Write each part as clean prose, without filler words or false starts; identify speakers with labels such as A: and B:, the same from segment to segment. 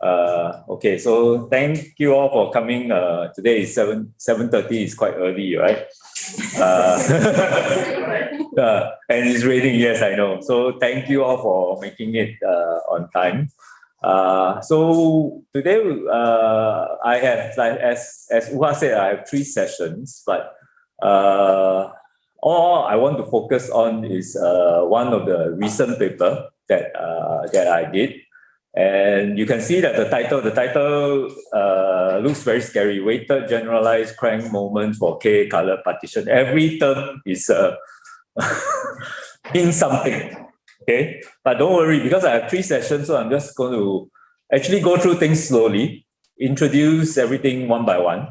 A: Okay, so thank you all for coming. Today is 7:30. It's quite early, right? And it's raining. Yes, I know. So thank you all for making it on time. So today I have, like as Uha said, I have 3 sessions, but all I want to focus on is one of the recent paper that I did. And you can see that the title looks very scary. Weighted generalized crank moment for K color partition. Every term is in something. Okay, but don't worry, because I have 3 sessions, so I'm just going to actually go through things slowly, introduce everything one by one.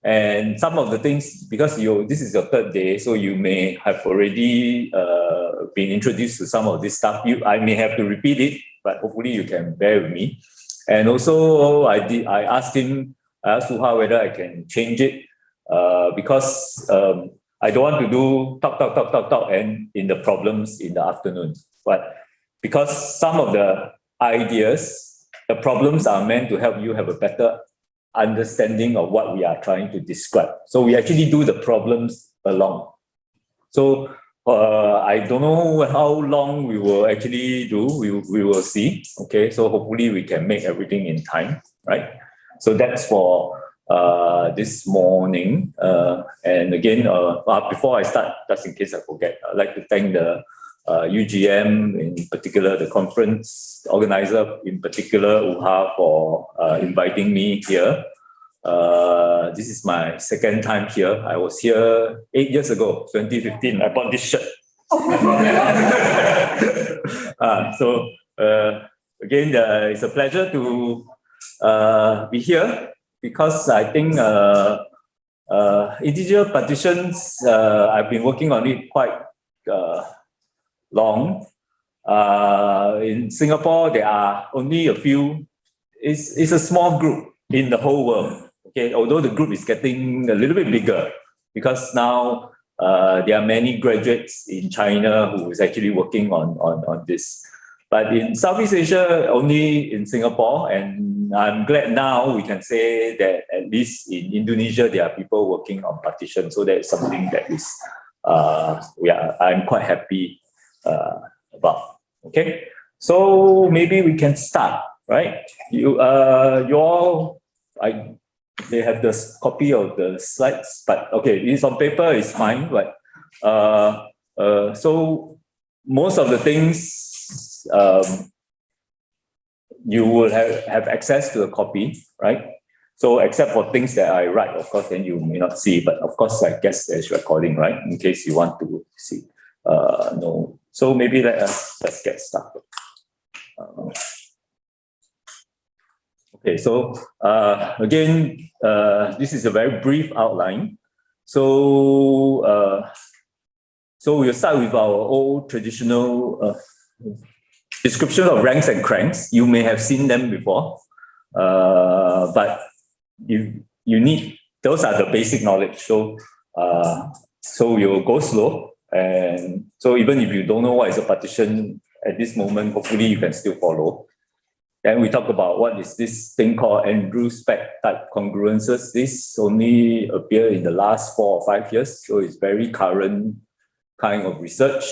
A: And some of the things, because this is your 3rd day, so you may have already been introduced to some of this stuff. I may have to repeat it, but hopefully you can bear with me. And also, I asked Suha whether I can change it because I don't want to do talk, and in the problems in the afternoon. But because some of the ideas, the problems are meant to help you have a better understanding of what we are trying to describe. So we actually do the problems along. So I don't know how long we will actually do. We will see. Okay, so hopefully we can make everything in time, right? So that's for this morning. And again, before I start, just in case I forget, I'd like to thank the UGM, in particular, the conference organizer, in particular, Uha, for inviting me here. This is my 2nd time here. I was here 8 years ago, 2015. I bought this shirt. So again, it's a pleasure to be here, because I think integer partitions, I've been working on it quite long. In Singapore, there are only a few. It's a small group in the whole world. Okay, although the group is getting a little bit bigger, because now there are many graduates in China who is actually working on this. But in Southeast Asia, only in Singapore, and I'm glad now we can say that at least in Indonesia, there are people working on partition. So that is something that is I'm quite happy about. Okay, so maybe we can start, right? You all, they have this copy of the slides, but okay, it's on paper, it's fine. But so most of the things you will have access to a copy, right? So except for things that I write, of course, then you may not see. But of course, I guess there's recording, right? In case you want to see. No. So maybe let's get started. Okay, so again, this is a very brief outline. So we'll start with our old traditional description of ranks and cranks. You may have seen them before, but you need, those are the basic knowledge. So you'll go slow, and so even if you don't know what is a partition at this moment, hopefully you can still follow. Then we talk about what is this thing called Andrews-Speck type congruences. This only appeared in the last 4 or 5 years, so it's very current kind of research.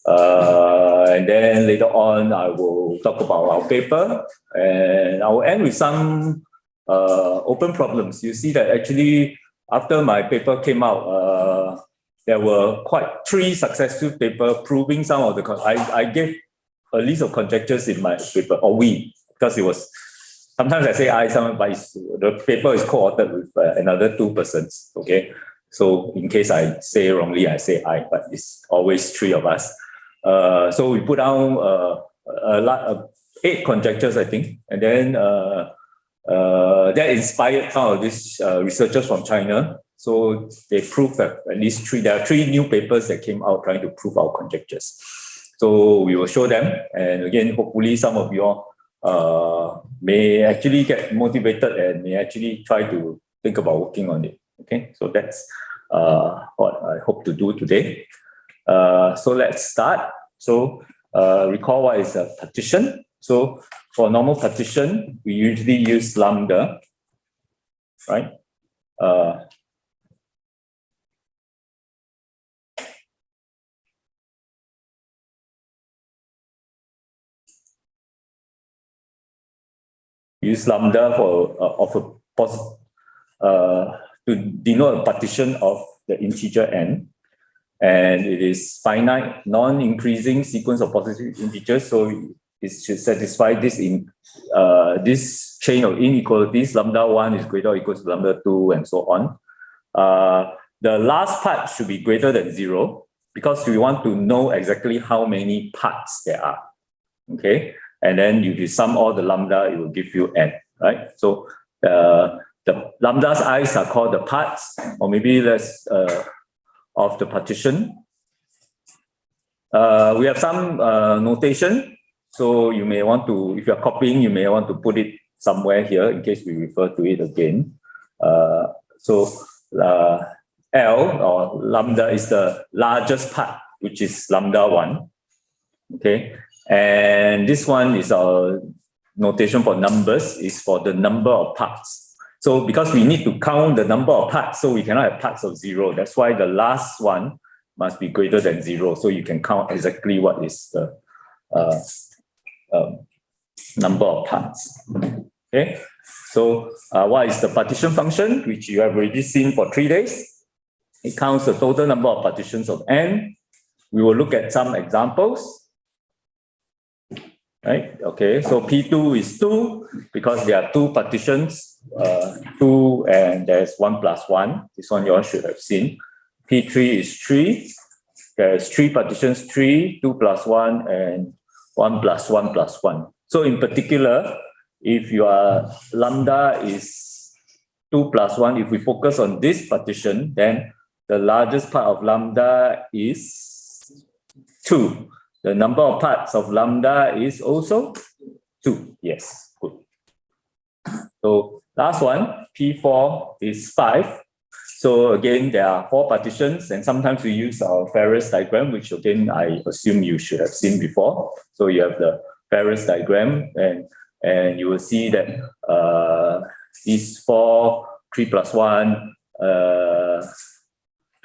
A: And then later on, I will talk about our paper, and I will end with some open problems. You see that actually after my paper came out, there were quite 3 successful papers proving some of the, I gave a list of conjectures in my paper, or we, because it was, sometimes I say I, sometimes, but the paper is co-authored with another 2 persons, okay? So in case I say wrongly, I say I, but it's always 3 of us. So we put down a lot of 8 conjectures, I think, and then that inspired some of these researchers from China. So they proved that at least 3, there are 3 new papers that came out trying to prove our conjectures. So we will show them, and again, hopefully some of you all may actually get motivated and may actually try to think about working on it. Okay, so that's what I hope to do today. So let's start. So recall what is a partition. So for normal partition, we usually use lambda, right? Use lambda for to denote a partition of the integer n, and it is finite, non-increasing sequence of positive integers. So it should satisfy this in this chain of inequalities. Lambda 1 is greater or equal to lambda 2, and so on. The last part should be greater than 0 because we want to know exactly how many parts there are. Okay, and then if you sum all the lambda, it will give you n, right? So the lambda's i's are called the parts, or maybe less of the partition. We have some notation, so you may want to, if you're copying, you may want to put it somewhere here in case we refer to it again. L or lambda is the largest part, which is lambda 1. Okay, and this one is our notation for numbers, is for the number of parts. So because we need to count the number of parts, so we cannot have parts of 0. That's why the last one must be greater than 0. So you can count exactly what is the number of parts. Okay, so what is the partition function, which you have already seen for 3 days? It counts the total number of partitions of n. We will look at some examples. Right, okay, so P2 is 2 because there are 2 partitions, 2 and there's 1 plus 1. This one you all should have seen. P3 is 3. There's 3 partitions, 3, 2 plus 1, and 1 plus 1 plus 1. So in particular, if your lambda is 2 plus 1, if we focus on this partition, then the largest part of lambda is 2. The number of parts of lambda is also 2. Yes, good. So last one, P4 is 5. So again, there are 4 partitions, and sometimes we use our Ferris diagram, which again, I assume you should have seen before. So you have the Ferris diagram, and you will see that these 4, 3 plus 1,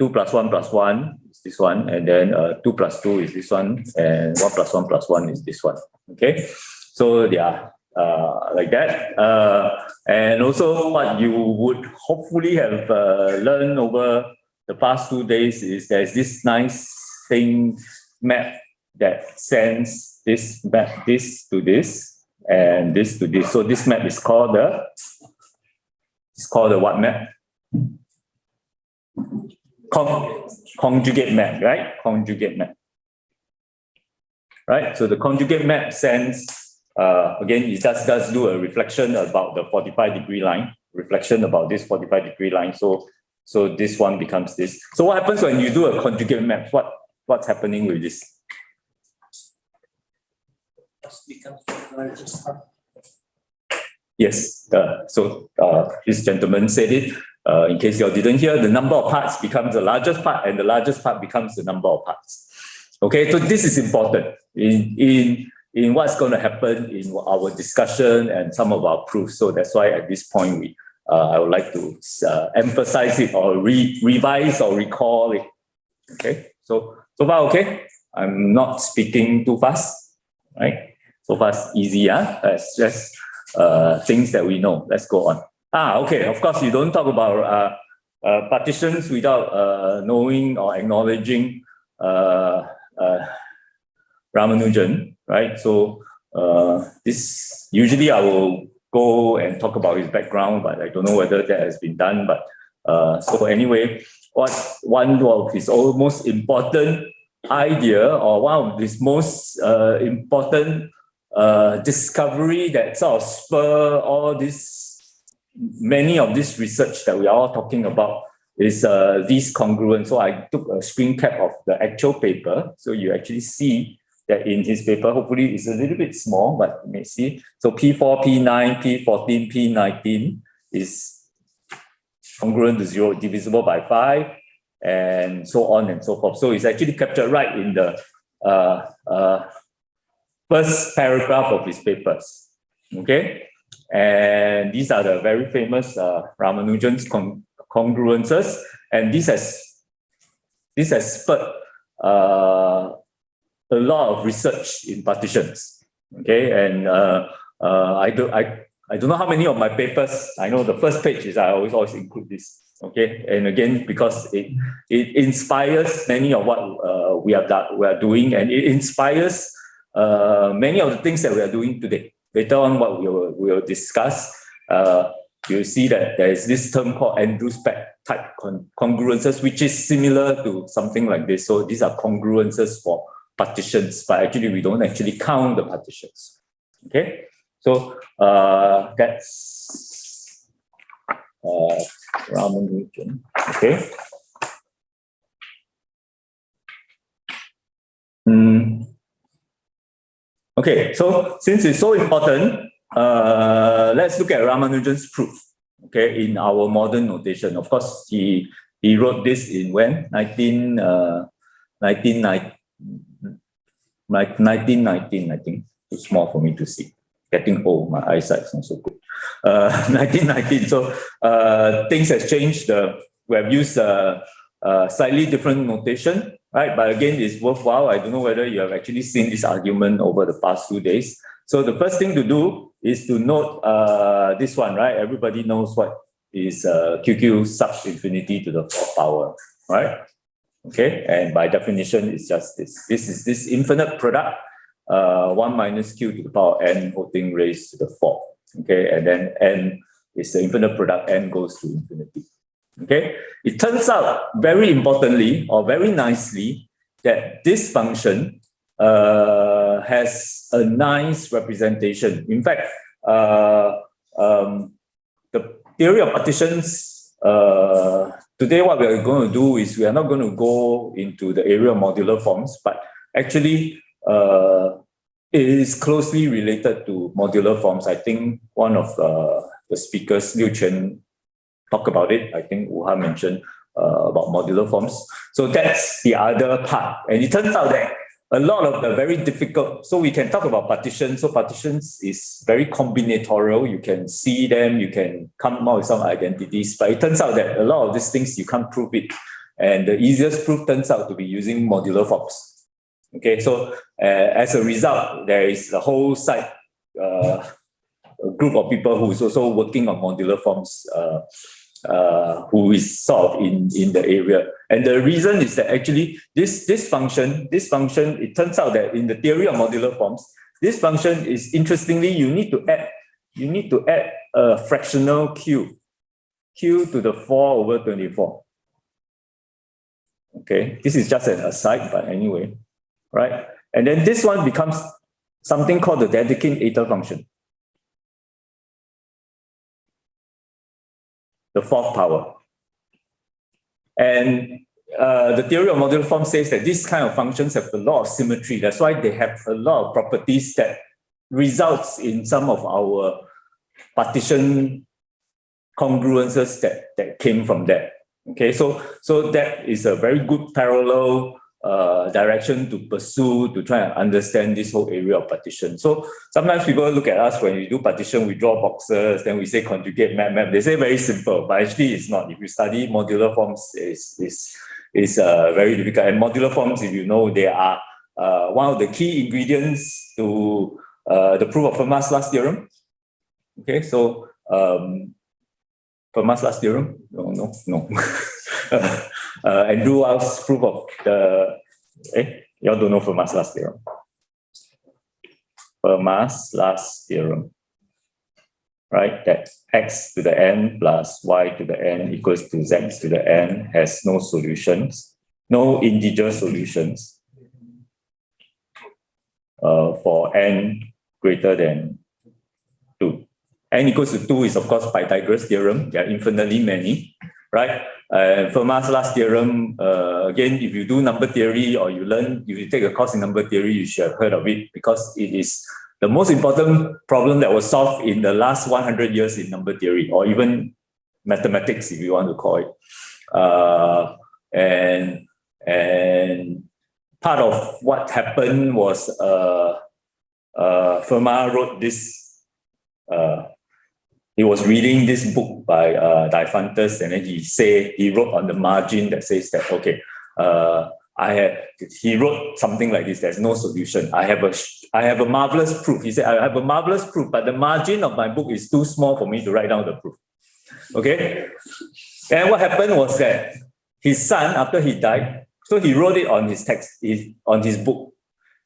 A: 2 plus 1 plus 1 is this one, and then 2 plus 2 is this one, and 1 plus 1 plus 1 is this one. Okay, so yeah, like that. And also what you would hopefully have learned over the past 2 days is there's this nice thing map that sends this map, this to this, and this to this. So this map is called the what map? Conjugate map, right? Conjugate map. Right, so the conjugate map sends, again, it just does do a reflection about the 45-degree line, reflection about this 45-degree line. So this one becomes this. So what happens when you do a conjugate map? What's happening with this? Yes, so this gentleman said it. In case you didn't hear, the number of parts becomes the largest part, and the largest part becomes the number of parts. Okay, so this is important in what's going to happen in our discussion and some of our proofs. So that's why at this point I would like to emphasize it or revise or recall it. Okay, so far okay. I'm not speaking too fast, right? So far easy, yeah. That's just things that we know. Let's go on. Okay, of course, you don't talk about partitions without knowing or acknowledging Ramanujan, right? So this usually I will go and talk about his background, but I don't know whether that has been done. But so anyway, one of his most important idea, or one of his most important discovery that sort of spur all this, many of this research that we are all talking about is these congruence. So I took a screen cap of the actual paper. So you actually see that in his paper, hopefully it's a little bit small, but you may see. So P4, P9, P14, P19 is congruent to 0, divisible by 5, and so on and so forth. So it's actually captured right in the first paragraph of his papers. Okay, and these are the very famous Ramanujan's congruences, and this has spurred a lot of research in partitions. Okay, and I don't know how many of my papers. I know the first page is I always include this. Okay, and again because it inspires many of what we are doing, and it inspires many of the things that we are doing today. Later on, what we will discuss, you'll see that there is this term called Andrews type congruences, which is similar to something like this. So these are congruences for partitions, but actually we don't actually count the partitions. Okay, so that's Ramanujan. Okay. Okay, so since it's so important, let's look at Ramanujan's proof. Okay, in our modern notation. Of course, he wrote this in when 1919, I think. It's small for me to see. Getting old, my eyesight is not so good. 1919. So things have changed. We have used slightly different notation, right? But again, it's worthwhile. I don't know whether you have actually seen this argument over the past 2 days. So the first thing to do is to note this one, right? Everybody knows what is QQ sub infinity to the fourth power, right? Okay, and by definition, it's just this. This is this infinite product, 1 minus q to the power n whole thing raised to the 4. Okay, and then n is the infinite product, n goes to infinity. Okay, it turns out very importantly or very nicely that this function has a nice representation. In fact, the theory of partitions, today what we are going to do is we are not going to go into the area of modular forms, but actually it is closely related to modular forms. I think one of the speakers, Liu Chen, talked about it. I think Wuha mentioned about modular forms. So that's the other part. And it turns out that a lot of the very difficult, so we can talk about partitions. So partitions is very combinatorial. You can see them, you can come out with some identities, but it turns out that a lot of these things you can't prove it. And the easiest proof turns out to be using modular forms. Okay, so as a result, there is a whole site, a group of people who is also working on modular forms, who is sort of in the area. And the reason is that actually this function, it turns out that in the theory of modular forms, this function is interestingly, you need to add a fractional q to the 4 over 24. Okay, this is just an aside, but anyway, right? And then this one becomes something called the Dedekind eta function. The fourth power. And the theory of modular form says that these kind of functions have a lot of symmetry. That's why they have a lot of properties that results in some of our partition congruences that came from that. Okay, so that is a very good parallel direction to pursue to try and understand this whole area of partition. So sometimes people look at us when we do partition, we draw boxes, then we say conjugate, map. They say very simple, but actually it's not. If you study modular forms, is very difficult. And modular forms, if you know, they are one of the key ingredients to the proof of Fermat's last theorem. Okay, so Fermat's last theorem? No. Andrew Wiles' proof of the, y'all don't know Fermat's last theorem. Fermat's last theorem, right? That x to the n plus y to the n equals to z to the n has no solutions, no integer solutions for n greater than 2. N equals to 2 is, of course, Pythagoras' theorem. There are infinitely many, right? Fermat's last theorem, again, if you do number theory or if you take a course in number theory, you should have heard of it because it is the most important problem that was solved in the last 100 years in number theory, or even mathematics, if you want to call it. And part of what happened was Fermat wrote this he was reading this book by Diophantus, and then he wrote on the margin that says that, okay, he wrote something like this: there's no solution. I have a marvelous proof. He said, I have a marvelous proof, but the margin of my book is too small for me to write down the proof. Okay? And what happened was that his son, after he died, so he wrote it on his text, on his book.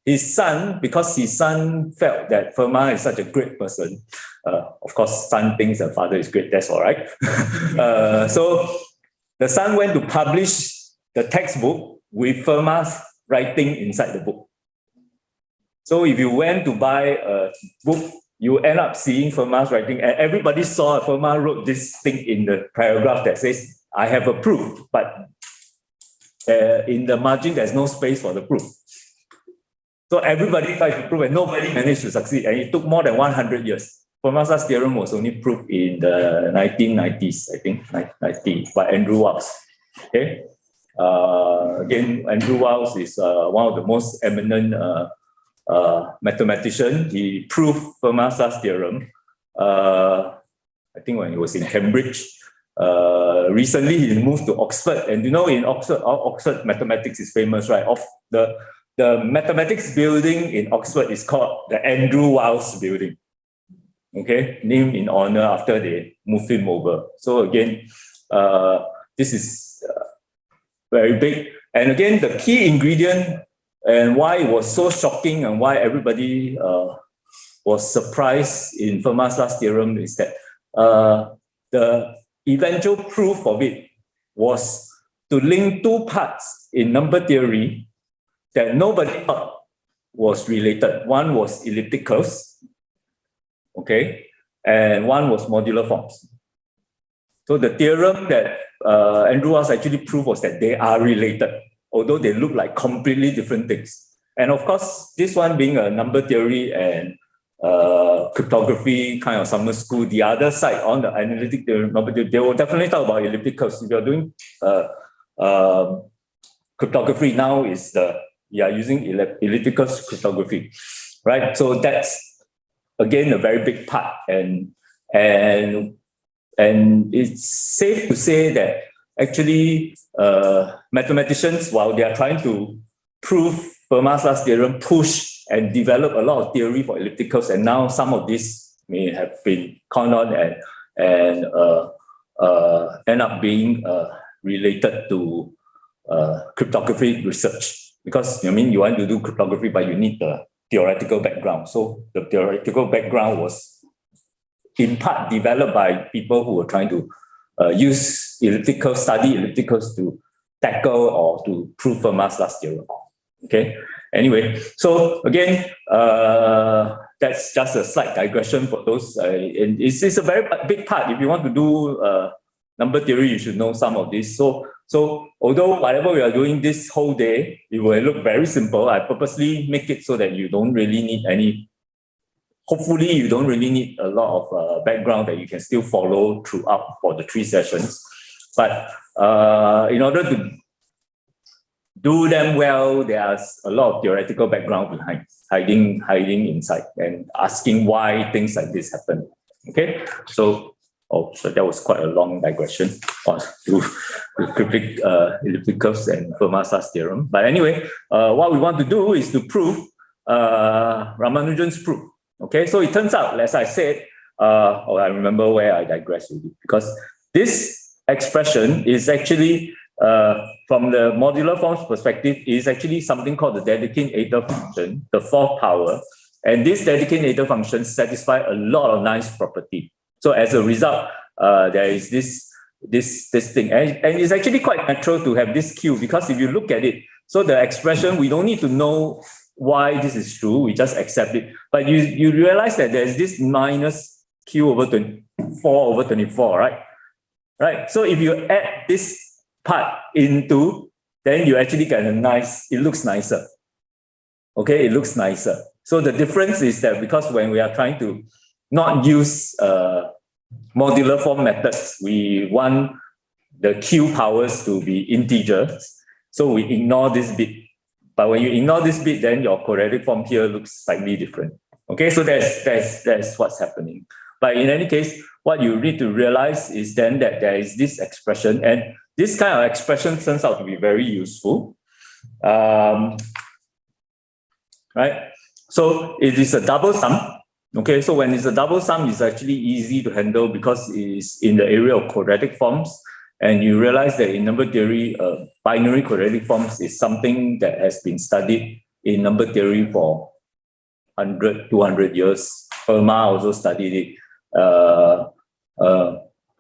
A: His son, because his son felt that Fermat is such a great person, of course, son thinks the father is great, that's all right. So the son went to publish the textbook with Fermat's writing inside the book. So if you went to buy a book, you end up seeing Fermat's writing, and everybody saw Fermat wrote this thing in the paragraph that says, I have a proof, but in the margin, there's no space for the proof. So everybody tried to prove, and nobody managed to succeed, and it took more than 100 years. Fermat's theorem was only proved in the 1990s, I think, 1990, by Andrew Wiles. Okay. Again, Andrew Wiles is one of the most eminent mathematician. He proved Fermat's theorem, I think when he was in Cambridge. Recently, he moved to Oxford, and you know, in Oxford mathematics is famous, right? The mathematics building in Oxford is called the Andrew Wiles building. Okay, named in honor after they moved him over. So again, this is very big. And again, the key ingredient and why it was so shocking and why everybody was surprised in Fermat's theorem is that the eventual proof of it was to link two parts in number theory that nobody thought was related. One was elliptic curves, okay, and one was modular forms. So the theorem that Andrew Wiles actually proved was that they are related, although they look like completely different things. And of course, this one being a number theory and cryptography kind of summer school, the other side on the analytic theorem, they will definitely talk about elliptic curves. If you're doing cryptography now, you are using elliptical cryptography, right? So that's again a very big part, and it's safe to say that actually mathematicians, while they are trying to prove Fermat's theorem, push and develop a lot of theory for ellipticals, and now some of this may have been conned on and end up being related to cryptography research. Because, I mean, you want to do cryptography, but you need the theoretical background. So the theoretical background was in part developed by people who were trying to study ellipticals to tackle or to prove Fermat's theorem. Okay. Anyway, so again, that's just a slight digression for those. And it's a very big part. If you want to do number theory, you should know some of this. So although whatever we are doing this whole day, it will look very simple. I purposely make it so that you don't really need hopefully you don't really need a lot of background that you can still follow throughout for the 3 sessions. But in order to do them well, there's a lot of theoretical background behind, hiding inside and asking why things like this happen. Okay, so that was quite a long digression to cryptic elliptic curves and Fermat's theorem. But anyway, what we want to do is to prove Ramanujan's proof. Okay, so it turns out, as I said, I remember where I digressed with it, because this expression is actually, from the modular forms perspective, is actually something called the Dedekind-Adler function, the 4th power. And this Dedekind-Adler function satisfies a lot of nice property. So as a result, there is this thing. And it's actually quite natural to have this Q, because if you look at it, so the expression, we don't need to know why this is true, we just accept it. But you realize that there's this minus Q over 24 over 24, right? Right. So if you add this part into, then you actually get it looks nicer. Okay, it looks nicer. So the difference is that because when we are trying to not use modular form methods, we want the Q powers to be integers. So we ignore this bit. But when you ignore this bit, then your quadratic form here looks slightly different. Okay, so that's what's happening. But in any case, what you need to realize is then that there is this expression, and this kind of expression turns out to be very useful. Right? So it is a double sum. Okay, so when it's a double sum, it's actually easy to handle because it's in the area of quadratic forms. And you realize that in number theory, binary quadratic forms is something that has been studied in number theory for 100, 200 years. Fermat also studied it.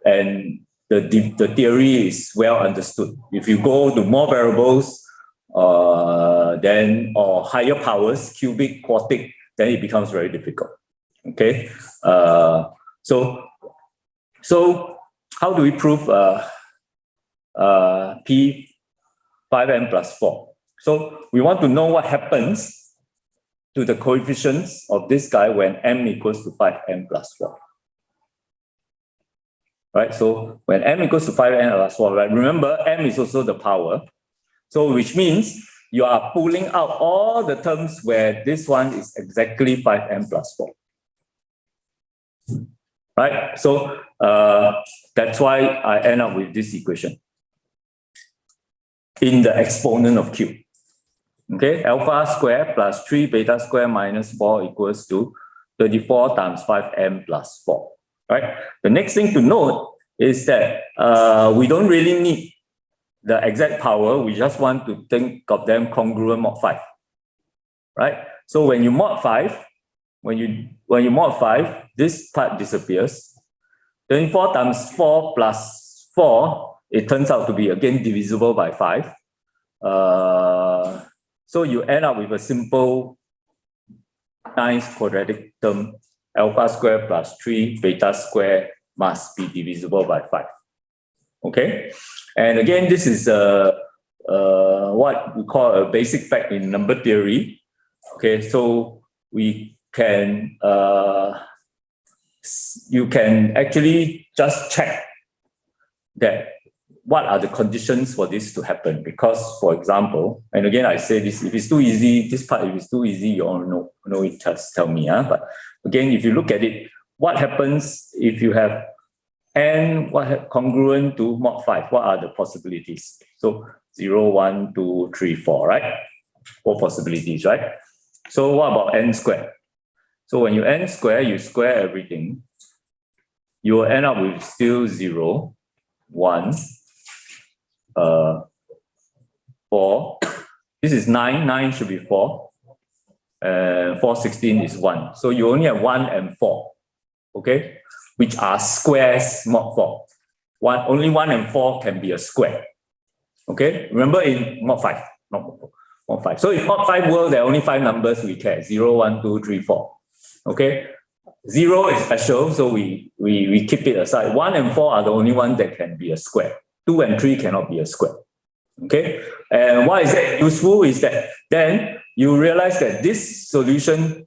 A: And the theory is well understood. If you go to more variables, then or higher powers, cubic, quartic, then it becomes very difficult. Okay, so how do we prove P 5n plus 4? So we want to know what happens to the coefficients of this guy when m equals to 5n plus 4. Right, so when m equals to 5n plus 4, right, remember m is also the power. So which means you are pulling out all the terms where this one is exactly 5n plus 4. Right, so that's why I end up with this equation in the exponent of q. Okay, alpha square plus 3 beta square minus 4 equals to 34 times 5m plus 4. Right, the next thing to note is that we don't really need the exact power, we just want to think of them congruent mod 5. Right, so when you mod 5, when you mod 5, this part disappears. 24 times 4 plus 4, it turns out to be again divisible by 5. So you end up with a simple nice quadratic term, alpha square plus 3 beta square must be divisible by 5. Okay, and again, this is what we call a basic fact in number theory. Okay, so we can you can actually just check that what are the conditions for this to happen. Because, for example, and again I say this, if it's too easy, this part, if it's too easy, you all know it, just tell me. But again, if you look at it, what happens if you have n congruent to mod 5? What are the possibilities? So 0, 1, 2, 3, 4, right? 4 possibilities, right? So what about n squared? So when you n square, you square everything, you will end up with still 0, 1, 4. This is 9, 9 should be 4. And 4, 16 is 1. So you only have 1 and 4, okay? Which are squares mod 4. Only 1 and 4 can be a square. Okay, remember in mod 5, not mod 5. So in mod 5 world, there are only 5 numbers we care, 0, 1, 2, 3, 4. Okay, 0 is special, so we keep it aside. 1 and 4 are the only ones that can be a square. 2 and 3 cannot be a square. Okay, and why is that useful is that then you realize that this solution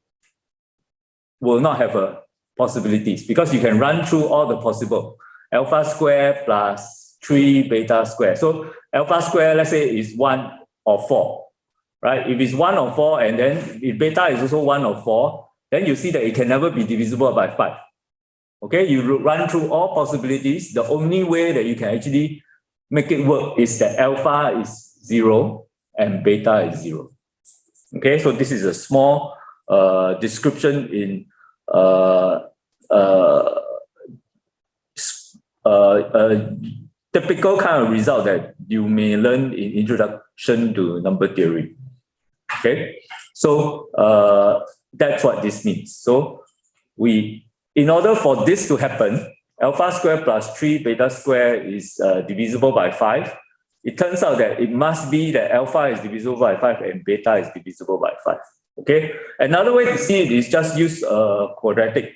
A: will not have a possibilities because you can run through all the possible alpha square plus 3 beta square. So alpha square, let's say, is 1 or 4, right? If it's 1 or 4, and then if beta is also 1 or 4, then you see that it can never be divisible by 5. Okay, you run through all possibilities. The only way that you can actually make it work is that alpha is 0 and beta is 0. Okay, so this is a small description in typical kind of result that you may learn in introduction to number theory. Okay, so that's what this means. So in order for this to happen, alpha square plus 3 beta square is divisible by 5. It turns out that it must be that alpha is divisible by 5 and beta is divisible by 5. Okay, another way to see it is just use a quadratic.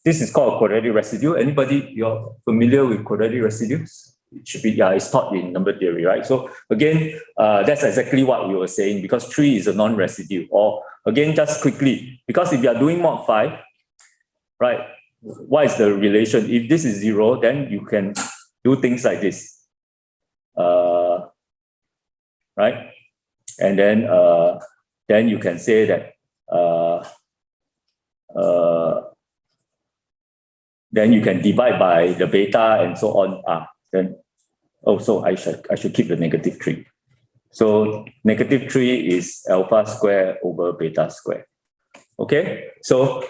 A: This is called a quadratic residue. Anybody, you're familiar with quadratic residues? It should be, yeah, it's taught in number theory, right? So again, that's exactly what we were saying, because 3 is a non-residue. Or again, just quickly, because if you are doing mod 5, right, what is the relation? If this is 0, then you can do things like this, right? And then you can say that then you can divide by the beta and so on. Then also I should keep the -3. So -3 is alpha square over beta square. Okay, so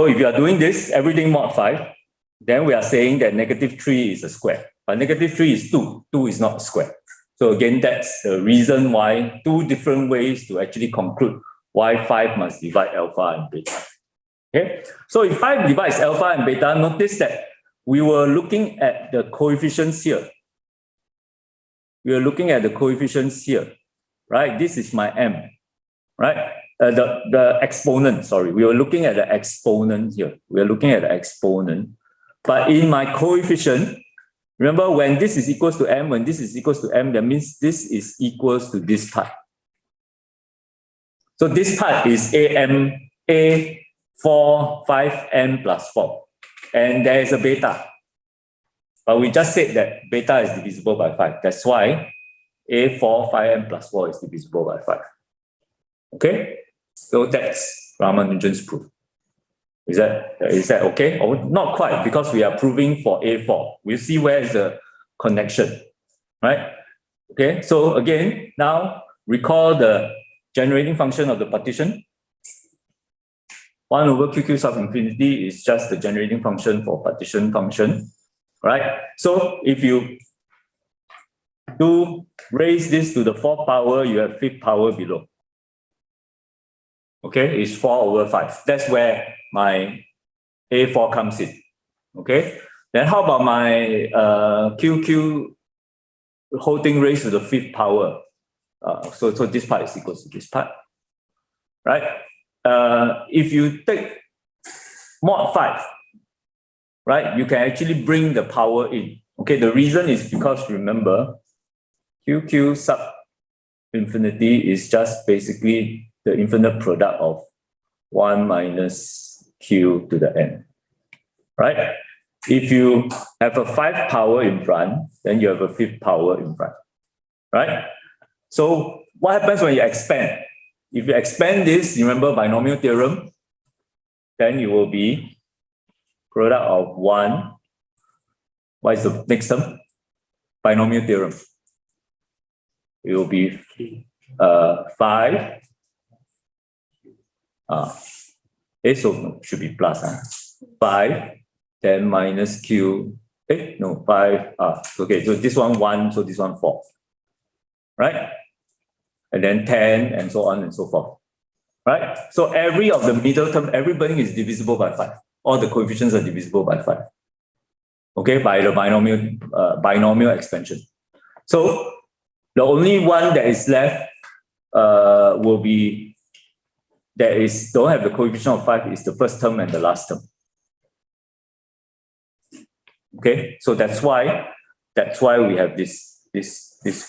A: if you are doing this, everything mod 5, then we are saying that -3 is a square. But -3 is 2. 2 is not a square. So again, that's the reason why 2 different ways to actually conclude why 5 must divide alpha and beta. Okay, so if 5 divides alpha and beta, notice that we were looking at the coefficients here. We are looking at the coefficients here, right? This is my m, right? The exponent, sorry. We are looking at the exponent here. We are looking at the exponent. But in my coefficient, remember when this is equals to m, when this is equals to m, that means this is equals to this part. So this part is A4, 5m plus 4. And there is a beta. But we just said that beta is divisible by 5. That's why A4, 5m plus 4 is divisible by 5. Okay? So that's Ramanujan's proof. Is that okay? Or not quite, because we are proving for A4. We'll see where is the connection, right? Okay, so again, now recall the generating function of the partition. 1 over QQ sub infinity is just the generating function for partition function, right? So if you do raise this to the 4th power, you have 5th power below. Okay, it's 4 over 5. That's where my A4 comes in. Okay, then how about my QQ whole thing raised to the 5th power? So this part is equal to this part, right? If you take mod 5, right, you can actually bring the power in. Okay, the reason is because remember, QQ sub infinity is just basically the infinite product of 1 minus Q to the n, right? If you have a 5th power in front, then you have a 5th power in front, right? So what happens when you expand? If you expand this, remember binomial theorem, then you will be product of 1. What is the next term? Binomial theorem. It will be 5. So should be plus. 5, then minus Q. 5. Okay, so this one 1, so this one 4. Right? And then 10, and so on and so forth. Right? So every of the middle term, everybody is divisible by 5. All the coefficients are divisible by 5. Okay, by the binomial expansion. So the only one that is left will be don't have the coefficient of 5 is the first term and the last term. Okay, so that's why we have this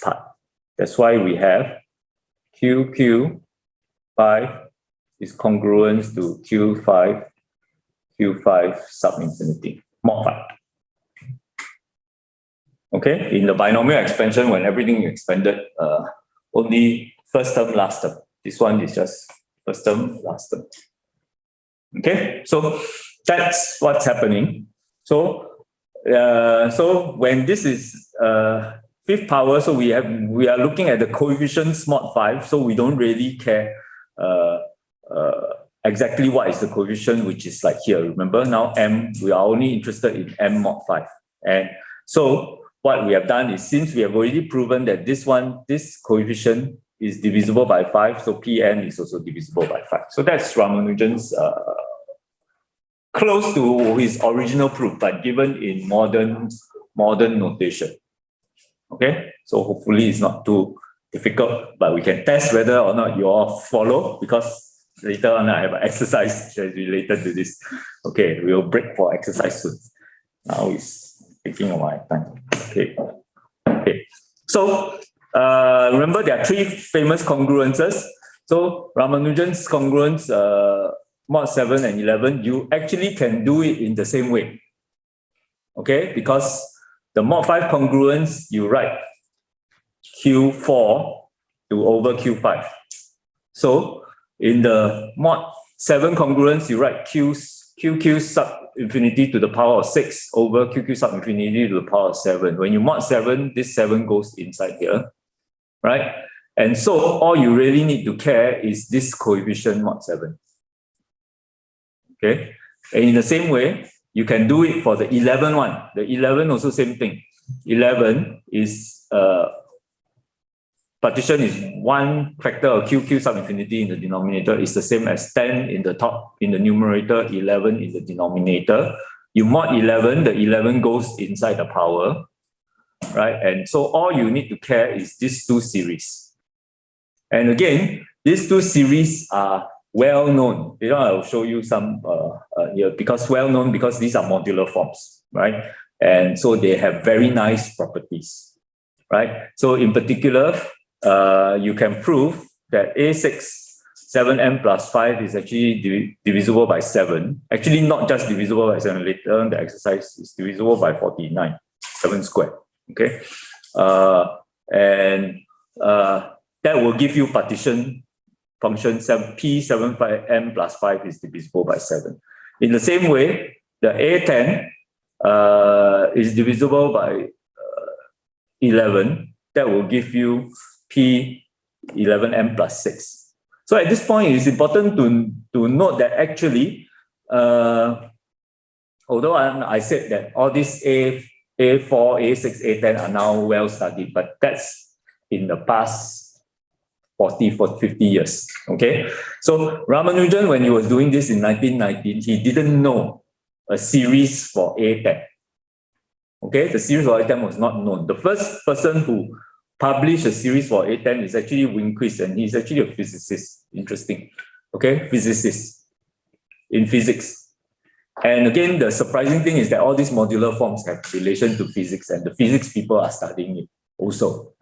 A: part. That's why we have QQ 5 is congruent to Q5 sub infinity mod 5. Okay, in the binomial expansion, when everything is expanded, only first term, last term. This one is just first term, last term. Okay, so that's what's happening. So when this is 5th power, so we are looking at the coefficients mod 5, so we don't really care exactly what is the coefficient, which is like here. Remember now m, we are only interested in m mod 5. And so what we have done is, since we have already proven that this coefficient is divisible by 5, so Pn is also divisible by 5. So that's Ramanujan's close to his original proof, but given in modern notation. Okay, so hopefully it's not too difficult, but we can test whether or not you all follow, because later on I have an exercise that is related to this. Okay, we'll break for exercise soon. Now it's taking a while time. Okay. So remember there are 3 famous congruences. So Ramanujan's congruence, mod 7 and 11, you actually can do it in the same way. Okay, because the mod 5 congruence, you write Q4 to over Q5. So in the mod 7 congruence, you write QQ sub infinity to the power of 6 over QQ sub infinity to the power of 7. When you mod 7, this 7 goes inside here, right? And so all you really need to care is this coefficient mod 7. Okay? And in the same way, you can do it for the 11 one. The 11 also same thing. 11 is partition is 1 factor of QQ sub infinity in the denominator is the same as 10 in the top, in the numerator, 11 in the denominator. You mod 11, the 11 goes inside the power, right? And so all you need to care is these two series. And again, these two series are well known. You know, I'll show you some here because well known because these are modular forms, right? And so they have very nice properties, right? So in particular, you can prove that A6 7m plus 5 is actually divisible by 7. Actually, not just divisible by 7. Later on, the exercise is divisible by 49, 7 squared. Okay, and that will give you partition function P75m plus 5 is divisible by 7. In the same way, the A10 is divisible by 11. That will give you P11m plus 6. So at this point, it's important to note that actually, although I said that all these A4, A6, A10 are now well studied, but that's in the past 40, 50 years, okay? So Ramanujan, when he was doing this in 1919, he didn't know a series for A10, okay? The series for A10 was not known. The first person who published a series for A10 is actually Winquist, and he's actually a physicist. Interesting, okay? Physicist in physics. And again, the surprising thing is that all these modular forms have relation to physics, and the physics people are studying it also,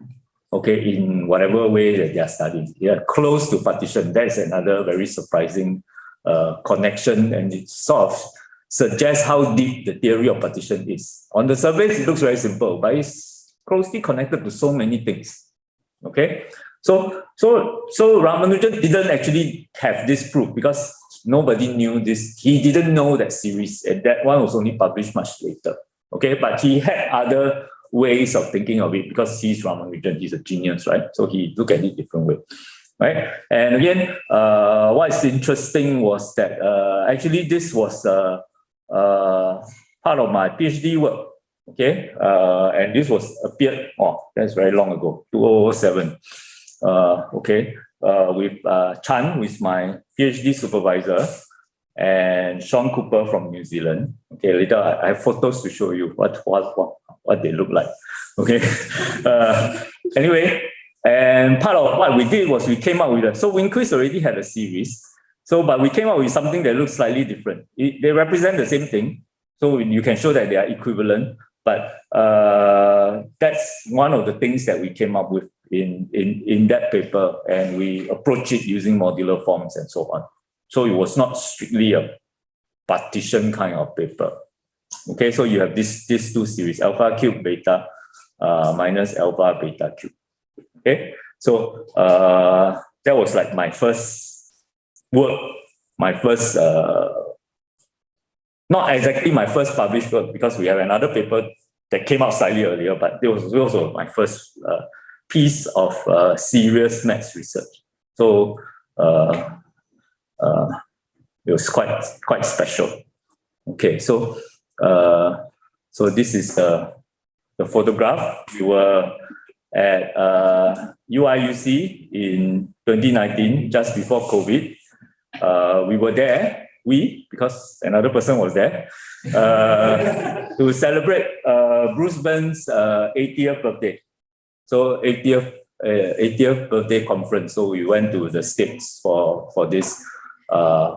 A: okay, in whatever way that they are studying. They are close to partition. That's another very surprising connection, and it sort of suggests how deep the theory of partition is. On the surface, it looks very simple, but it's closely connected to so many things, okay? So Ramanujan didn't actually have this proof because nobody knew this. He didn't know that series, and that one was only published much later. Okay, but he had other ways of thinking of it because he's Ramanujan, he's a genius, right? So he looked at it different way, right? And again, what's interesting was that actually this was part of my PhD work. Okay, and this was appeared. Oh, that's very long ago, 2007. Okay. With Chan, who is my PhD supervisor, and Sean Cooper from New Zealand. Okay, later I have photos to show you what they look like. Okay. Anyway, and part of what we did was we came up with so Winquist already had a series. But we came up with something that looks slightly different. They represent the same thing, so you can show that they are equivalent. But that's one of the things that we came up with in that paper, and we approach it using modular forms and so on. So it was not strictly a partition kind of paper. Okay, so you have these two series, alpha cube beta minus alpha beta cube. Okay, so that was like my first work, my first not exactly my first published work because we have another paper that came out slightly earlier, but it was also my first piece of serious maths research. So it was quite special. Okay, so this is the photograph. We were at UIUC in 2019, just before COVID. We were there. Because another person was there, to celebrate Bruce Burn's 80th birthday. So 80th birthday conference. So we went to the States for this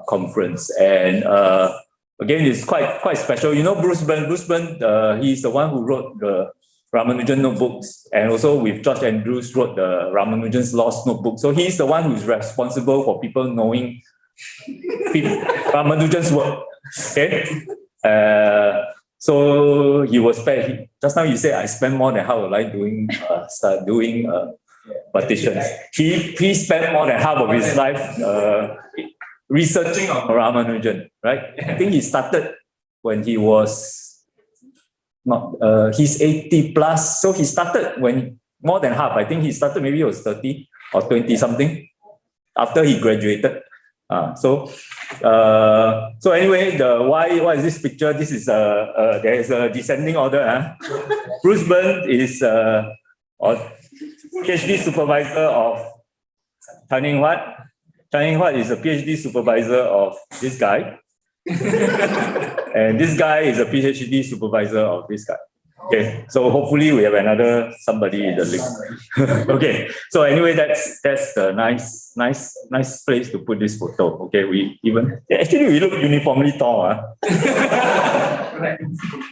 A: conference. And again, it's quite special. You know Bruce Burn? Bruce Burn, he's the one who wrote the Ramanujan notebooks, and also with George Andrews wrote the Ramanujan's Lost notebook. So he's the one who's responsible for people knowing Ramanujan's work. Okay, so he was paid. Just now you said I spent more than half of life doing partitions. He spent more than half of his life researching on Ramanujan, right? I think he started when he was not, he's 80 plus. So he started when more than half. I think he started maybe he was 30 or 20 something after he graduated. So anyway, why is this picture? This is there is a descending order. Bruce Byrne is PhD supervisor of Chan Eng Huat. Chan Eng Huat is a PhD supervisor of this guy. And this guy is a PhD supervisor of this guy. Okay, so hopefully we have another somebody in the link. Okay, so anyway, that's the nice place to put this photo. Okay, we look uniformly tall,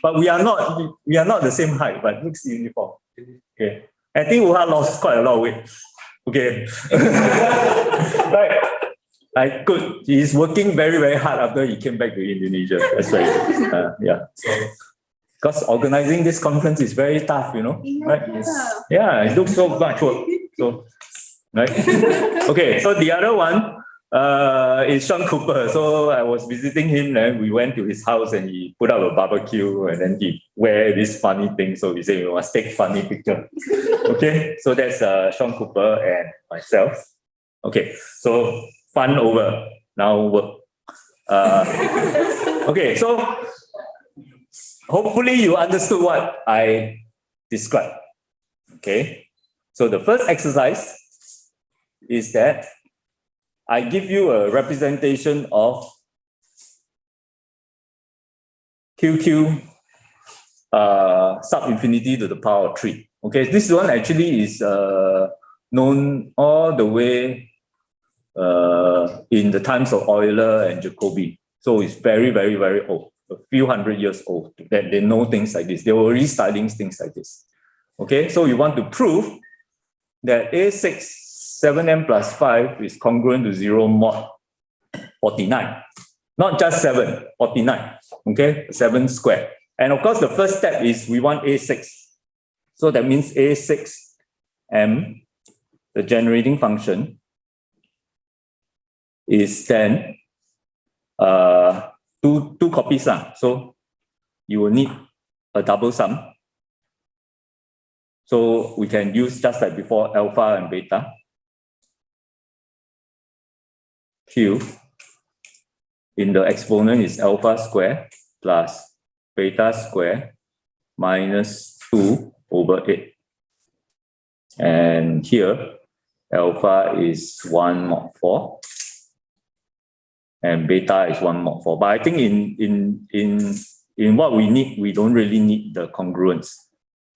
A: but we are not the same height, but looks uniform. Okay, I think Wuha lost quite a lot of weight. Okay, right. Good. He's working very, very hard after he came back to Indonesia. That's right. Yeah. Because organizing this conference is very tough, right? Yeah, it looks so much work. So, right? Okay, so the other one is Sean Cooper. So I was visiting him, and we went to his house and he put up a barbecue and then he wear this funny thing. So he said, we must take funny picture. Okay, so that's Sean Cooper and myself. Okay, so fun over, now work. Okay, so hopefully you understood what I described. Okay, so the first exercise is that I give you a representation of QQ sub infinity to the power of 3. Okay, this one actually is known all the way in the times of Euler and Jacobi. So it's very, very, very old, a few hundred years old, that they know things like this. They were already studying things like this. Okay, so you want to prove that A6 7m plus 5 is congruent to 0 mod 49. Not just 7, 49. Okay, 7 squared. And of course, the first step is we want A6. So that means A6m, the generating function, is then two copies. So you will need a double sum. So we can use just like before, alpha and beta. Q in the exponent is alpha square plus beta square minus 2 over 8. And here, alpha is 1 mod 4. And beta is 1 mod 4. But I think in what we need, we don't really need the congruence.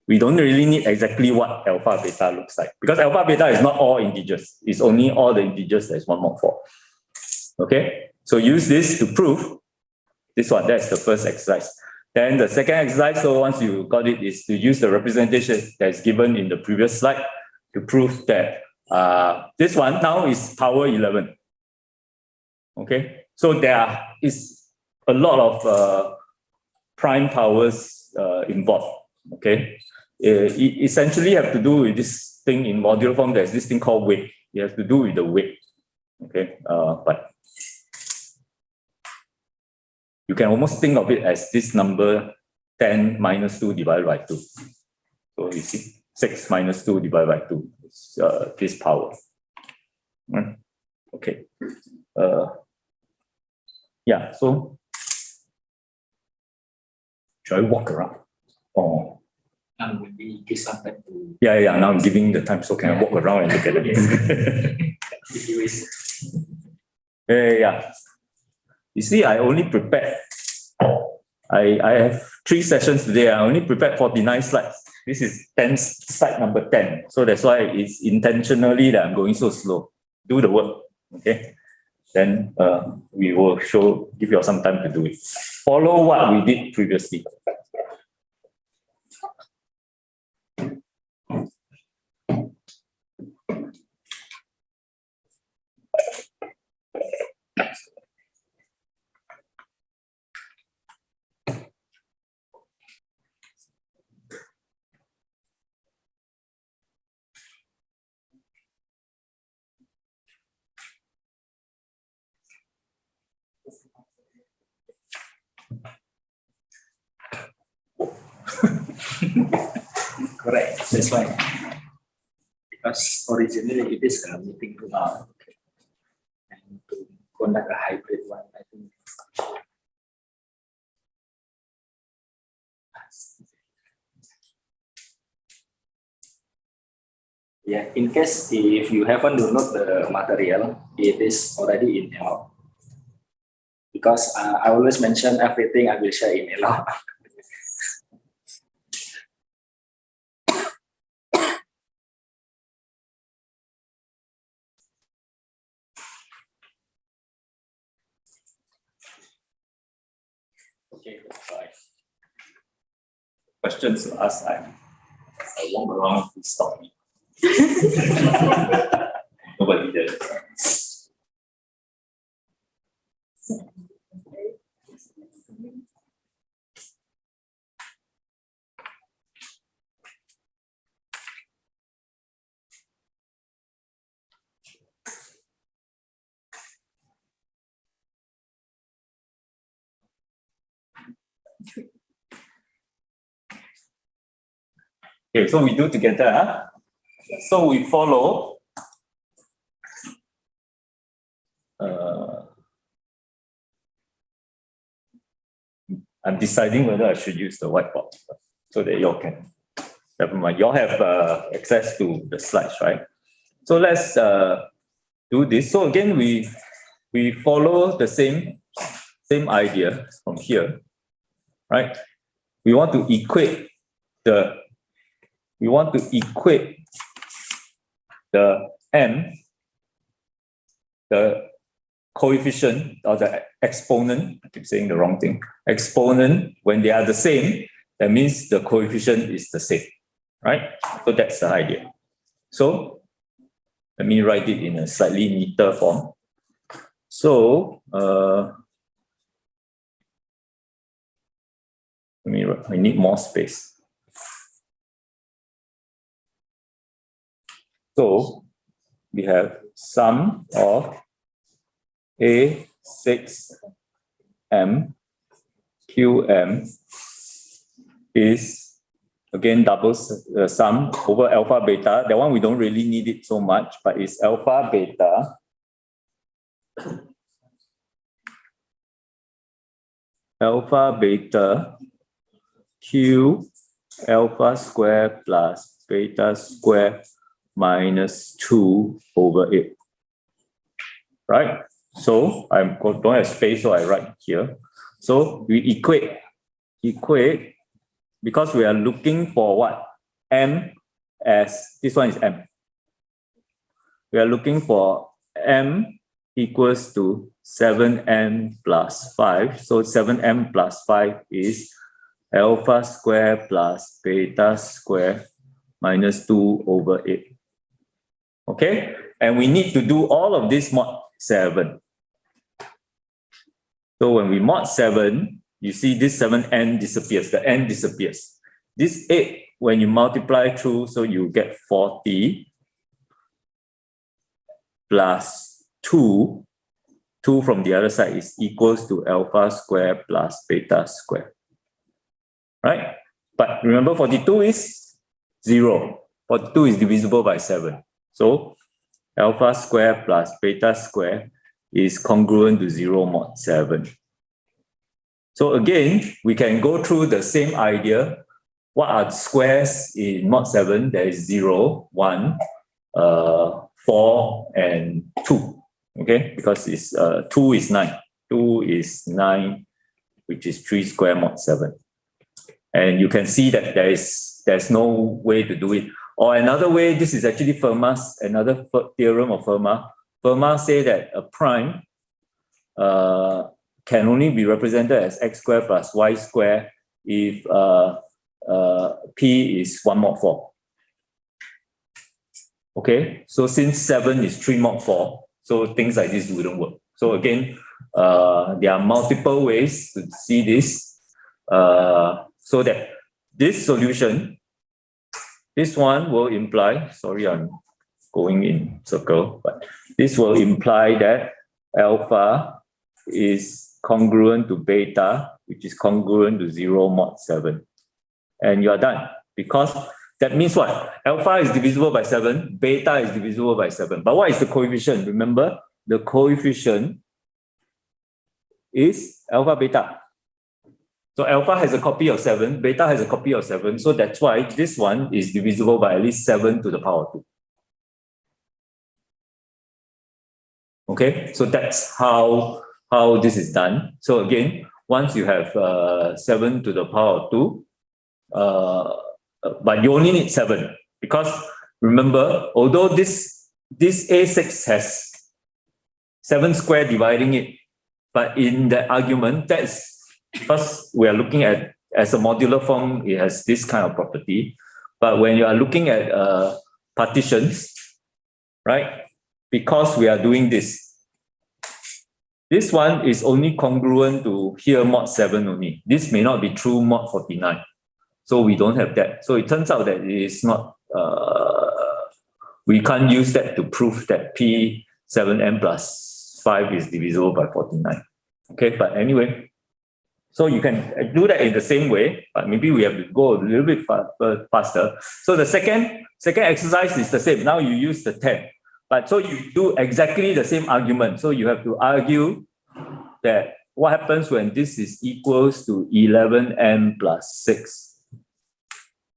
A: We don't really need exactly what alpha beta looks like, because alpha beta is not all integers. It's only all the integers that's 1 mod 4. Okay, so use this to prove this one. That's the first exercise. Then the second exercise, so once you got it, is to use the representation that's given in the previous slide to prove that this one now is power 11. Okay, so there is a lot of prime powers involved. Okay, it essentially have to do with this thing in modular form. There's this thing called weight. It has to do with the weight. Okay, but you can almost think of it as this number 10 minus 2 divided by 2. So you see 6 minus 2 divided by 2 is this power. Okay. Yeah, so should I walk around? Oh.
B: Now we give some time to.
A: Yeah, now I'm giving the time, so can I walk around and look at it? Yeah. You see, I only prepared, I have 3 sessions today. I only prepared 49 slides. This is slide number 10. So that's why it's intentionally that I'm going so slow. Do the work, okay? Then we will give you some time to do it. Follow what we did previously.
B: Correct. That's why. Because originally it is a meeting room. And to conduct a hybrid one, I think. Yeah, in case if you happen to note the material, it is already in Elo. Because I always mention everything I will share in Elo. Okay, that's fine.
A: Questions to ask, I walk around, please stop me. Nobody there. Okay, so we do together. Huh? So we follow I'm deciding whether I should use the whiteboard so that y'all can, never mind, y'all have access to the slides, right? So let's do this. So again, we follow the same idea from here, right? We want to equate the m, the coefficient or the exponent, I keep saying the wrong thing, exponent, when they are the same, that means the coefficient is the same, right? So that's the idea. So let me write it in a slightly neater form. So I need more space. So we have sum of A6M QM is again double sum over alpha beta. That one we don't really need it so much, but it's alpha beta Q alpha square plus beta square minus 2 over 8. Right? So I don't have space, so I write here. So we equate because we are looking for what? M as, this one is M. We are looking for M equals to 7M plus 5. So 7M plus 5 is alpha square plus beta square minus 2 over 8. Okay? And we need to do all of this mod 7. So when we mod 7, you see this 7n disappears, the n disappears. This 8, when you multiply through, so you get 40 plus 2. 2 from the other side is equals to alpha square plus beta square. Right? But remember 42 is 0. 42 is divisible by 7. So alpha square plus beta square is congruent to 0 mod 7. So again, we can go through the same idea. What are squares in mod 7? There is 0, 1, 4, and 2. Okay, because it's 2 is 9. 2 is 9, which is 3 square mod 7. And you can see that there's no way to do it. Or another way, this is actually Fermat's, another theorem of Fermat. Fermat say that a prime can only be represented as x squared plus y squared if P is 1 mod 4. Okay, so since 7 is 3 mod 4, so things like this wouldn't work. So again, there are multiple ways to see this, so that this solution, this one will imply, sorry, I'm going in circle, but this will imply that alpha is congruent to beta, which is congruent to 0 mod 7. And you are done. Because that means what? Alpha is divisible by 7, beta is divisible by 7. But what is the coefficient? Remember, the coefficient is alpha beta. So alpha has a copy of 7, beta has a copy of 7. So that's why this one is divisible by at least 7 to the power 2. Okay, so that's how this is done. So again, once you have 7 to the power 2, but you only need 7 because remember, although this A6 has 7 square dividing it, but in the argument, that's because we are looking at as a modular form, it has this kind of property. But when you are looking at partitions, right? Because we are doing this one is only congruent to here mod 7 only. This may not be true mod 49. So we don't have that. So it turns out that it is not, we can't use that to prove that P7n plus 5 is divisible by 49. Okay, but anyway, so you can do that in the same way, but maybe we have to go a little bit faster. So the second exercise is the same. Now you use the 10. But so you do exactly the same argument. So you have to argue that what happens when this is equals to 11n plus 6.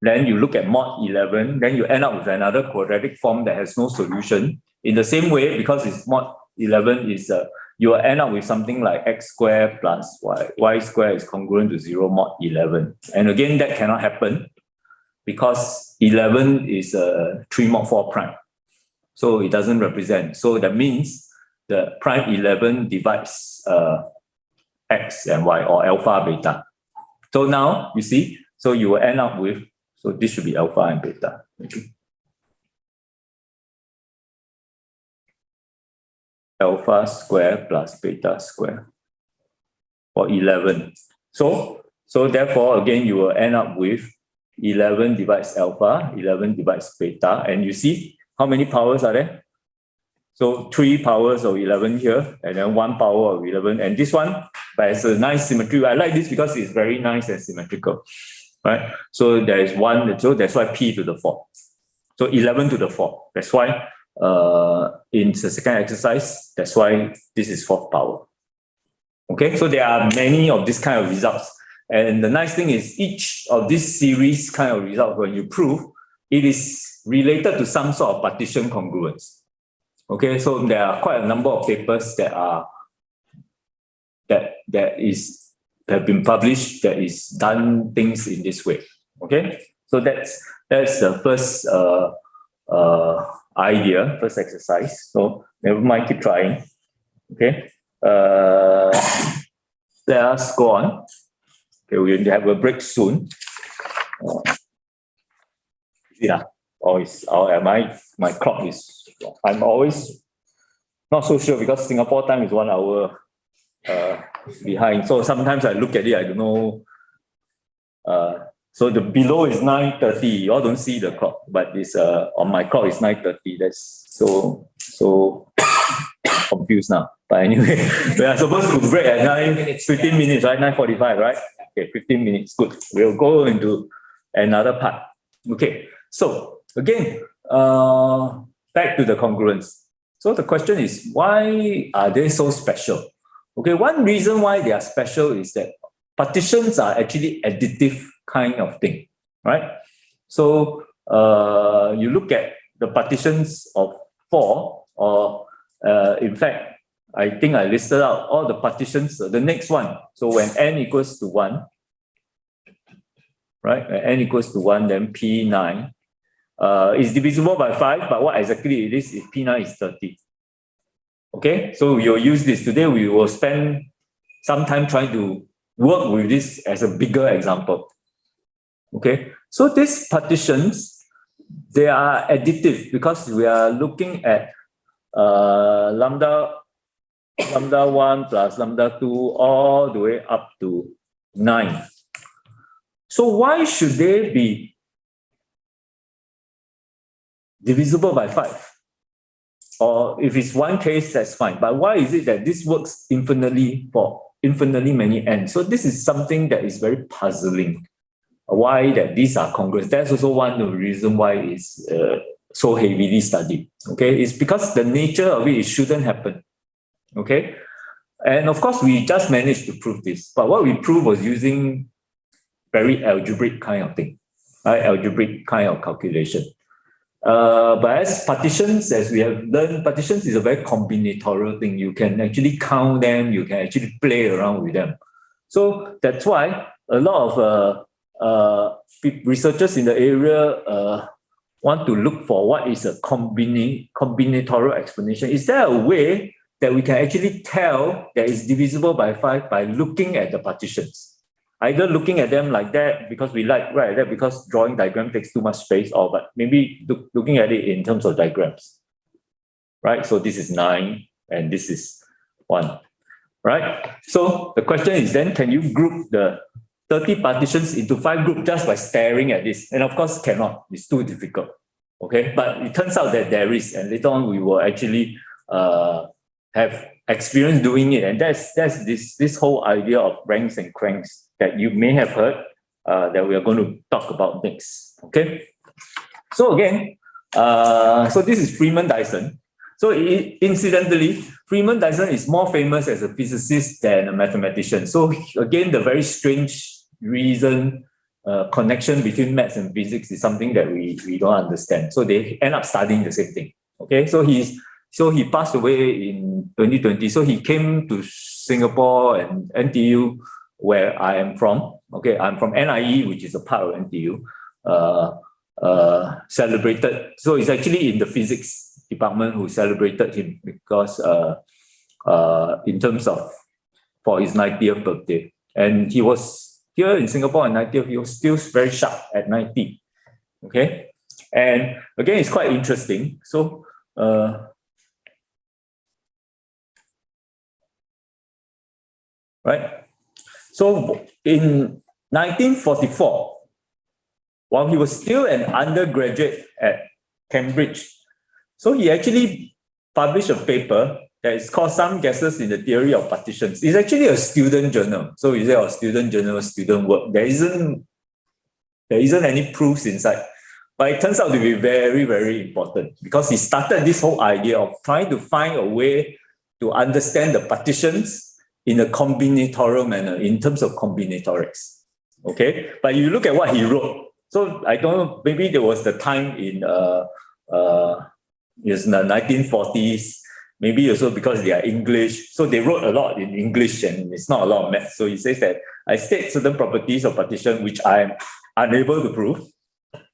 A: Then you look at mod 11, then you end up with another quadratic form that has no solution. In the same way, because it's mod 11 is, you will end up with something like x squared plus y squared is congruent to 0 mod 11. And again, that cannot happen because 11 is 3 mod 4 prime. So it doesn't represent. So that means the prime 11 divides x and y or alpha beta. So now you see, so you will end up with, so this should be alpha and beta. Okay. Alpha square plus beta square for 11. So therefore, again, you will end up with 11 divides alpha, 11 divides beta, and you see how many powers are there? So 3 powers of 11 here, and then 1 power of 11. And this one, but it's a nice symmetry. I like this because it's very nice and symmetrical, right? So there is 1, so that's why P to the 4. So 11 to the 4. That's why in the second exercise, that's why this is 4th power. Okay, so there are many of this kind of results. And the nice thing is each of this series kind of results, when you prove, it is related to some sort of partition congruence. Okay, so there are quite a number of papers that are have been published that is done things in this way. Okay, so that's the first idea, first exercise. So never mind, keep trying. Okay, let us go on. Okay, we'll have a break soon. Yeah, or am I? My clock is. I'm always not so sure because Singapore time is 1 hour behind. So sometimes I look at it, I don't know. So the below is 9:30. You all don't see the clock, but it's on my clock is 9:30. That's so confused now. But anyway, we are supposed to break at 15 minutes, right? 9:45, right? Okay, 15 minutes. Good. We'll go into another part. Okay. So again, back to the congruence. So the question is, why are they so special? Okay, one reason why they are special is that partitions are actually additive kind of thing, right? So you look at the partitions of 4, or in fact, I think I listed out all the partitions, the next one. So when n equals to 1, right? When n equals to 1, then P9 is divisible by 5, but what exactly it is P9 is 30. Okay, so we will use this. Today we will spend some time trying to work with this as a bigger example. Okay, so these partitions, they are additive because we are looking at lambda 1 plus lambda 2 all the way up to 9. So why should they be divisible by 5? or if it's one case, that's fine. But why is it that this works infinitely for infinitely many n? So this is something that is very puzzling. Why that these are congruous? That's also one of the reasons why it's so heavily studied. Okay, it's because the nature of it shouldn't happen. Okay, and of course we just managed to prove this. But what we proved was using very algebraic kind of thing, right? Algebraic kind of calculation. But as partitions, as we have learned, partitions is a very combinatorial thing. You can actually count them, you can actually play around with them. So that's why a lot of researchers in the area want to look for what is a combinatorial explanation. Is there a way that we can actually tell that it's divisible by 5 by looking at the partitions? Either looking at them like that because we like right that because drawing diagram takes too much space, or but maybe looking at it in terms of diagrams, right? So this is 9 and this is 1, right? So the question is then, can you group the 30 partitions into 5 groups just by staring at this? And of course cannot, it's too difficult, okay? But it turns out that there is, and later on we will actually have experience doing it, and that's this whole idea of ranks and cranks that you may have heard that we are going to talk about next. Okay, so again, so this is Freeman Dyson. So incidentally, Freeman Dyson is more famous as a physicist than a mathematician. So again, the very strange reason connection between maths and physics is something that we don't understand. So they end up studying the same thing. Okay, so he passed away in 2020. So he came to Singapore and NTU, where I am from. Okay, I'm from NIE, which is a part of NTU. Celebrated. So it's actually in the physics department who celebrated him because in terms of for his 90th birthday. And he was here in Singapore at 90th, he was still very sharp at 90. Okay. And again, it's quite interesting. So right. So in 1944, while he was still an undergraduate at Cambridge, so he actually published a paper that is called Some Guesses in the Theory of Partitions. It's actually a student journal. So is it a student journal, student work? There isn't any proofs inside. But it turns out to be very, very important because he started this whole idea of trying to find a way to understand the partitions in a combinatorial manner, in terms of combinatorics. Okay, but you look at what he wrote. So I don't know, maybe there was the time in the 1940s, maybe also because they are English. So they wrote a lot in English and it's not a lot of math. So he says that I state certain properties of partition which I am unable to prove.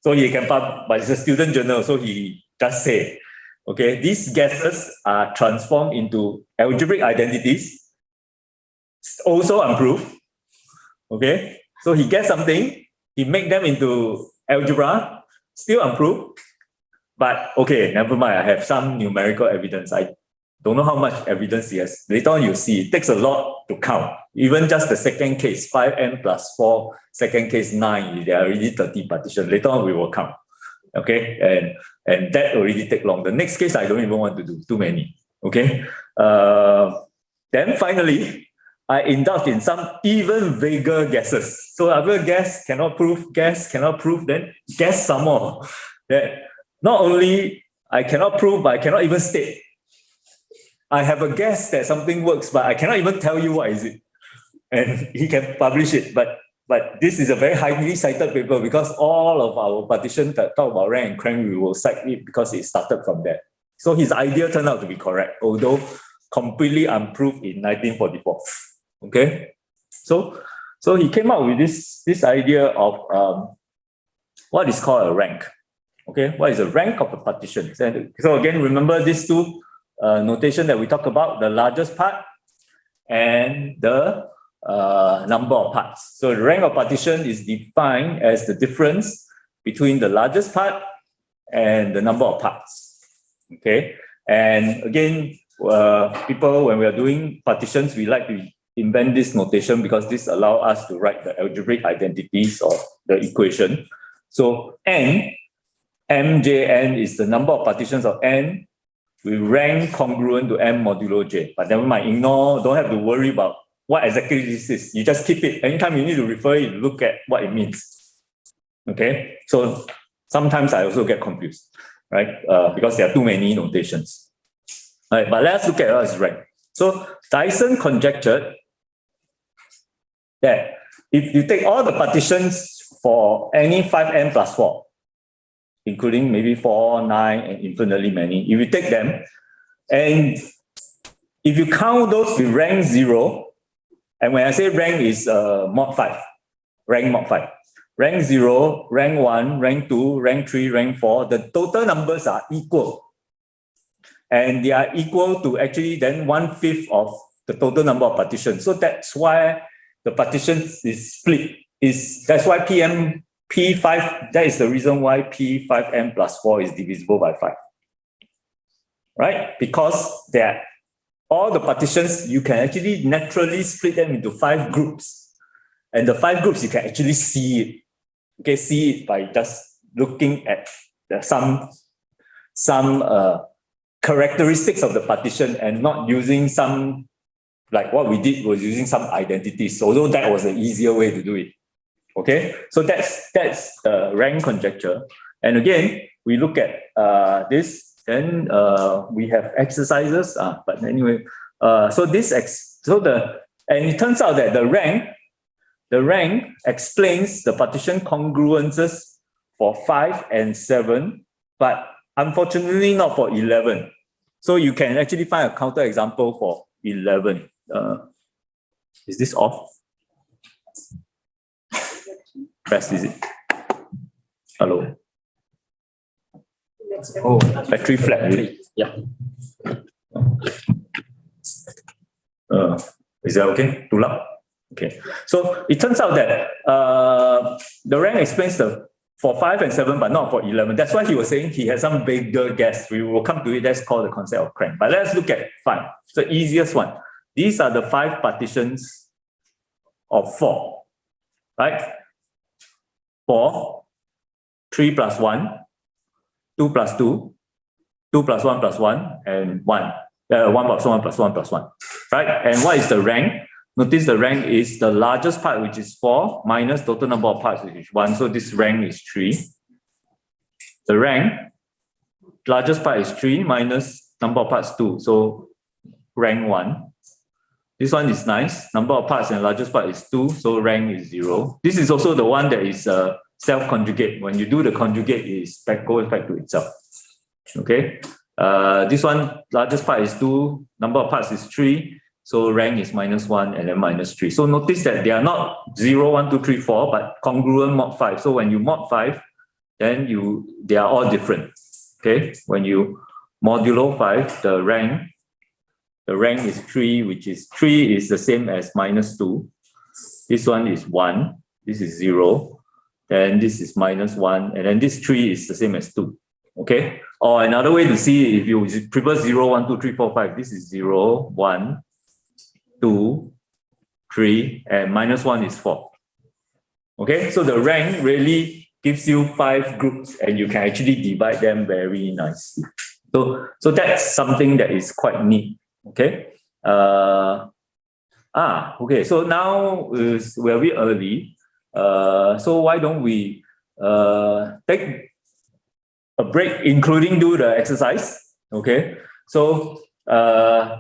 A: So he can but it's a student journal, so he just said, okay, these guesses are transformed into algebraic identities, also unproved. Okay, so he gets something, he make them into algebra, still unproved. But okay, never mind, I have some numerical evidence. I don't know how much evidence he has. Later on, you see, it takes a lot to count. Even just the second case, 5n plus 4, second case 9, there are already 30 partitions. Later on, we will count. Okay, and that already take long. The next case, I don't even want to do too many. Okay, then finally, I indulge in some even vaguer guesses. So after guess, cannot prove, then guess some more. That not only I cannot prove, but I cannot even state. I have a guess that something works, but I cannot even tell you what is it. And he can publish it. But this is a very highly cited paper because all of our partitions that talk about rank and crank, we will cite it because it started from there. So his idea turned out to be correct, although completely unproved in 1944. Okay, so he came up with this idea of what is called a rank. Okay, what is a rank of a partition? So again, remember these two notation that we talked about: the largest part and the number of parts. So the rank of partition is defined as the difference between the largest part and the number of parts. Okay, and again, people when we are doing partitions, we like to invent this notation because this allows us to write the algebraic identities of the equation. So n, mjn is the number of partitions of n we rank congruent to M modulo J. But never mind, ignore, don't have to worry about what exactly this is. You just keep it. Anytime you need to refer it, look at what it means. Okay, so sometimes I also get confused, right? Because there are too many notations. All right, but let's look at what is rank. So Dyson conjectured that if you take all the partitions for any 5n plus 4, including maybe 4, 9, and infinitely many, if you take them, and if you count those with rank 0, and when I say rank is mod 5, rank mod 5, rank 0, rank 1, rank 2, rank 3, rank 4, the total numbers are equal. And they are equal to actually then 1/5 of the total number of partitions. So that's why the partitions is split. That's why P5, that is the reason why P5n plus 4 is divisible by 5. Right? Because all the partitions, you can actually naturally split them into 5 groups. And the 5 groups, you can actually see it. Okay, see it by just looking at some characteristics of the partition and not using some, like what we did was using some identities, although that was an easier way to do it. Okay, so that's the rank conjecture. And again, we look at this, then we have exercises, but anyway, and it turns out that the rank explains the partition congruences for 5 and 7, but unfortunately not for 11. So you can actually find a counterexample for 11. Is this off? Press, is it? Hello? Oh, battery flat. Really?
B: Yeah.
A: Is that okay? Too loud? Okay. So it turns out that the rank explains for 5 and 7, but not for 11. That's why he was saying he had some vaguer guess. We will come to it. That's called the concept of crank. But let's look at 5. It's the easiest one. These are the 5 partitions of 4, right? 4, 3 plus 1, 2 plus 2, 2 plus 1 plus 1, and 1. 1 plus 1 plus 1 plus 1, right? And what is the rank? Notice the rank is the largest part, which is 4, minus total number of parts, which is 1. So this rank is 3. The rank, largest part is 3, minus number of parts 2. So rank 1. This one is nice. Number of parts and largest part is 2. So rank is 0. This is also the one that is self-conjugate. When you do the conjugate, it goes back to itself. Okay. This one, largest part is 2. Number of parts is 3. So rank is -1 and then -3. So notice that they are not 0, 1, 2, 3, 4, but congruent mod 5. So when you mod 5, then they are all different. Okay, when you modulo 5, the rank is 3, which is 3 is the same as -2. This one is 1. This is 0. Then this is -1, and then this 3 is the same as 2. Okay. Or another way to see it, if you prefer 0, 1, 2, 3, 4, 5, this is 0, 1, 2, 3, and -1 is 4. Okay, so the rank really gives you 5 groups and you can actually divide them very nicely. So that's something that is quite neat. Okay. Okay, so now we're a bit early. So why don't we take a break, including do the exercise. Okay, so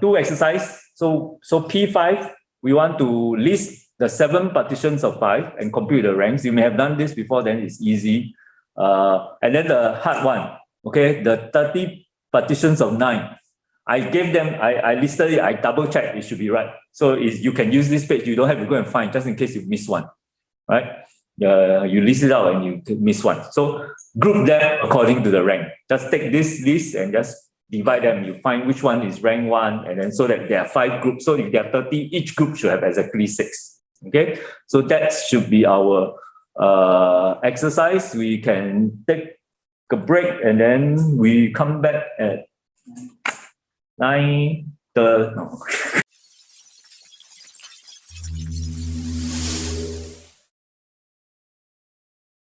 A: do exercise. So P5, we want to list the 7 partitions of 5 and compute the ranks. You may have done this before, then it's easy. And then the hard one, okay, the 30 partitions of 9. I gave them, I listed it, I double checked, it should be right. So you can use this page, you don't have to go and find just in case you miss one, right? You list it out and you miss one. So group them according to the rank. Just take this list and just divide them. You find which one is rank 1, and then so that there are 5 groups. So if there are 30, each group should have exactly 6. Okay, so that should be our exercise. We can take a break and then we come back at 9:30. No.